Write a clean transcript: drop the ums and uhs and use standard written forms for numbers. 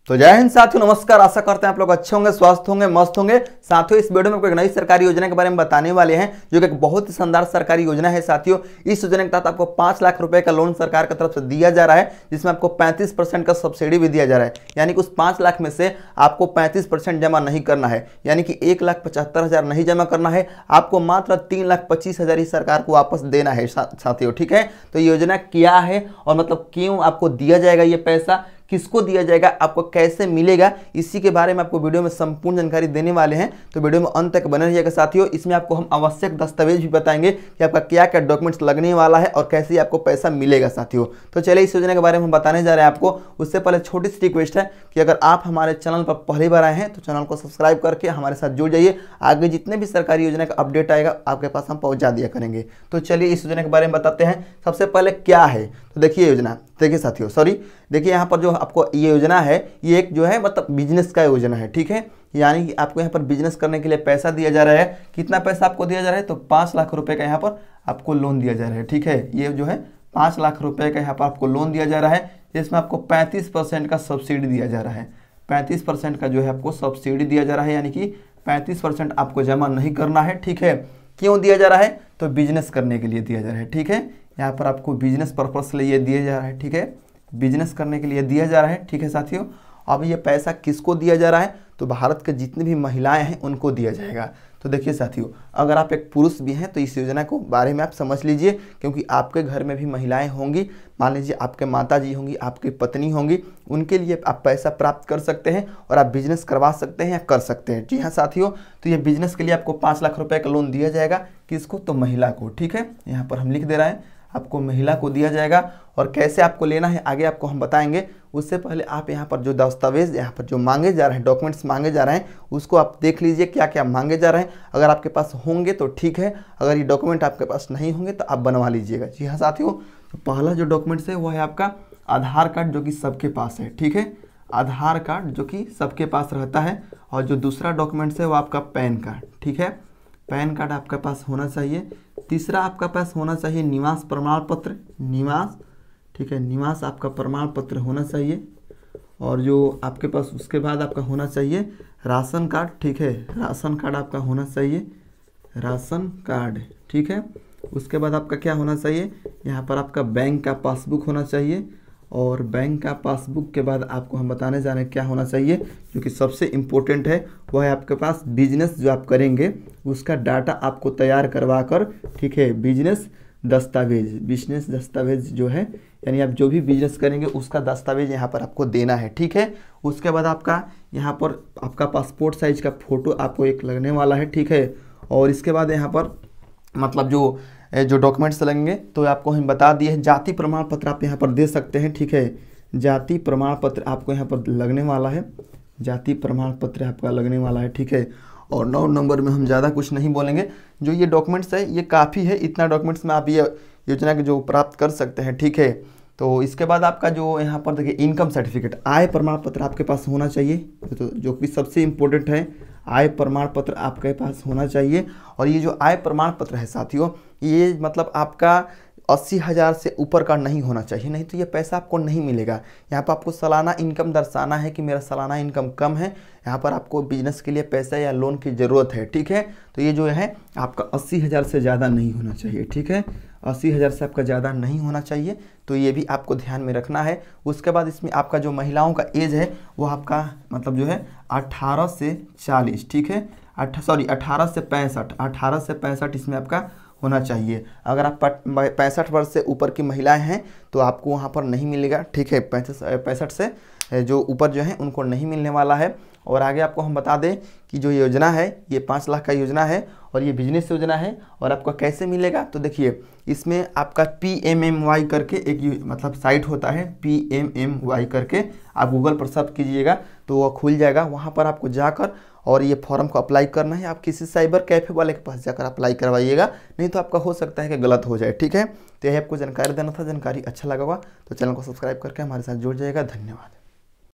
तो जय हिंद साथियों, नमस्कार। आशा करते हैं आप लोग अच्छे होंगे, स्वस्थ होंगे, मस्त होंगे। साथियों, इस वीडियो में कोई नई सरकारी योजना के बारे में बताने वाले हैं, जो कि एक बहुत ही शानदार सरकारी योजना है। साथियों, इस योजना के तहत आपको 5 लाख रुपए का लोन सरकार की तरफ से दिया जा रहा है, जिसमें आपको 35% का सब्सिडी भी दिया जा रहा है। यानी कि उस 5 लाख में से आपको 35% जमा नहीं करना है, यानी कि 1,75,000 नहीं जमा करना है, आपको मात्र 3,25,000 ही सरकार को वापस देना है साथियों। ठीक है, तो योजना क्या है और मतलब क्यों आपको दिया जाएगा, ये पैसा किसको दिया जाएगा, आपको कैसे मिलेगा, इसी के बारे में आपको वीडियो में संपूर्ण जानकारी देने वाले हैं। तो वीडियो में अंत तक बने रहिएगा साथियों। इसमें आपको हम आवश्यक दस्तावेज भी बताएंगे कि आपका क्या क्या डॉक्यूमेंट्स लगने वाला है और कैसे आपको पैसा मिलेगा साथियों। तो चलिए इस योजना के बारे में हम बताने जा रहे हैं आपको। उससे पहले छोटी सी रिक्वेस्ट है कि अगर आप हमारे चैनल पर पहली बार आए हैं तो चैनल को सब्सक्राइब करके हमारे साथ जुड़ जाइए। आगे जितने भी सरकारी योजना का अपडेट आएगा आपके पास हम पहुँचा दिया करेंगे। तो चलिए इस योजना के बारे में बताते हैं। सबसे पहले क्या है, तो देखिए योजना, देखिए साथियों, देखिए यहाँ पर जो आपको ये योजना है, ये एक जो है मतलब बिजनेस का योजना है। ठीक है, यानी कि आपको यहाँ पर बिजनेस करने के लिए पैसा दिया जा रहा है। कितना पैसा आपको दिया जा रहा है, तो 5 लाख रुपए का यहाँ पर आपको लोन दिया जा रहा है। ठीक है, ये जो है 5 लाख रुपए का यहाँ पर आपको लोन दिया जा रहा है, जिसमें आपको 35% का सब्सिडी दिया जा रहा है। 35% का जो है आपको सब्सिडी दिया जा रहा है, यानी कि 35% आपको जमा नहीं करना है। ठीक है, क्यों दिया जा रहा है, तो बिजनेस करने के लिए दिया जा रहा है। ठीक है, यहाँ पर आपको बिजनेस पर्पस के लिए दिया जा रहा है। ठीक है, बिजनेस करने के लिए दिया जा रहा है। ठीक है साथियों, अब ये पैसा किसको दिया जा रहा है, तो भारत के जितनी भी महिलाएं हैं उनको दिया जाएगा। तो देखिए साथियों, अगर आप एक पुरुष भी हैं तो इस योजना को बारे में आप समझ लीजिए, क्योंकि आपके घर में भी महिलाएं होंगी। मान लीजिए आपके माता जी होंगी, आपकी पत्नी होंगी, उनके लिए आप पैसा प्राप्त कर सकते हैं और आप बिजनेस करवा सकते हैं या कर सकते हैं। जी हाँ साथियों, तो ये बिजनेस के लिए आपको 5 लाख रुपए का लोन दिया जाएगा। किसको, तो महिला को। ठीक है, यहाँ पर हम लिख दे रहे हैं, आपको महिला को दिया जाएगा। और कैसे आपको लेना है आगे आपको हम बताएंगे। उससे पहले आप यहाँ पर जो दस्तावेज यहाँ पर जो मांगे जा रहे हैं, डॉक्यूमेंट्स मांगे जा रहे हैं, उसको आप देख लीजिए क्या क्या मांगे जा रहे हैं। अगर आपके पास होंगे तो ठीक है, अगर ये डॉक्यूमेंट आपके पास नहीं होंगे तो आप बनवा लीजिएगा। जी हाँ साथियों, तो पहला जो डॉक्यूमेंट्स है वो है आपका आधार कार्ड, जो कि सबके पास है। ठीक है, आधार कार्ड जो कि सबके पास रहता है। और जो दूसरा डॉक्यूमेंट्स है वो आपका पैन कार्ड। ठीक है, पैन कार्ड आपके पास होना चाहिए। तीसरा आपका पास होना चाहिए निवास प्रमाण पत्र, निवास। ठीक है, निवास आपका प्रमाण पत्र होना चाहिए। और जो आपके पास उसके बाद आपका होना चाहिए राशन कार्ड। ठीक है, राशन कार्ड आपका होना चाहिए, राशन कार्ड। ठीक है, उसके बाद आपका क्या होना चाहिए, यहाँ पर आपका बैंक का पासबुक होना चाहिए। और बैंक का पासबुक के बाद आपको हम बताने जा रहे हैं क्या होना चाहिए, जो कि सबसे इम्पोर्टेंट है, वह है आपके पास बिजनेस जो आप करेंगे उसका डाटा आपको तैयार करवा कर। ठीक है, बिजनेस दस्तावेज जो है, यानी आप जो भी बिजनेस करेंगे उसका दस्तावेज यहाँ पर आपको देना है। ठीक है, उसके बाद आपका यहाँ पर आपका पासपोर्ट साइज का फ़ोटो आपको एक लगने वाला है। ठीक है, और इसके बाद यहाँ पर मतलब जो डॉक्यूमेंट्स लगेंगे तो आपको हम बता दिए हैं। जाति प्रमाण पत्र आप यहाँ पर दे सकते हैं। ठीक है, जाति प्रमाण पत्र आपको यहाँ पर लगने वाला है, जाति प्रमाण पत्र आपका लगने वाला है। ठीक है, और 9 नंबर में हम ज़्यादा कुछ नहीं बोलेंगे, जो ये डॉक्यूमेंट्स है ये काफ़ी है। इतना डॉक्यूमेंट्स में आप ये योजना के जो प्राप्त कर सकते हैं। ठीक है, तो इसके बाद आपका जो यहाँ पर देखिए इनकम सर्टिफिकेट, आय प्रमाण पत्र आपके पास होना चाहिए, तो जो कि सबसे इम्पोर्टेंट है, आय प्रमाण पत्र आपके पास होना चाहिए। और ये जो आय प्रमाण पत्र है साथियों, ये मतलब आपका 80,000 से ऊपर का नहीं होना चाहिए, नहीं तो ये पैसा आपको नहीं मिलेगा। यहाँ पर आपको सालाना इनकम दर्शाना है कि मेरा सालाना इनकम कम है, यहाँ पर आपको बिजनेस के लिए पैसा या लोन की ज़रूरत है। ठीक है, तो ये जो है आपका 80,000 से ज़्यादा नहीं होना चाहिए। ठीक है, 80,000 से आपका ज़्यादा नहीं होना चाहिए, तो ये भी आपको ध्यान में रखना है। उसके बाद इसमें आपका जो महिलाओं का एज है वो आपका मतलब जो है 18 से 40। ठीक है, 18 से 65, 18 से 65 इसमें आपका होना चाहिए। अगर आप 65 वर्ष से ऊपर की महिलाएं हैं तो आपको वहाँ पर नहीं मिलेगा। ठीक है, 65 से जो ऊपर जो है उनको नहीं मिलने वाला है। और आगे आपको हम बता दें कि जो योजना है ये 5 लाख का योजना है और ये बिजनेस योजना है। और आपको कैसे मिलेगा, तो देखिए इसमें आपका PMMY करके एक मतलब साइट होता है, PMMY करके आप गूगल पर सर्च कीजिएगा तो वह खुल जाएगा। वहाँ पर आपको जाकर और ये फॉर्म को अप्लाई करना है। आप किसी साइबर कैफ़े वाले के पास जाकर अप्लाई करवाइएगा, नहीं तो आपका हो सकता है कि गलत हो जाए। ठीक है, तो यही आपको जानकारी देना था। जानकारी अच्छा लगा होगा तो चैनल को सब्सक्राइब करके हमारे साथ जुड़ जाइएगा। धन्यवाद।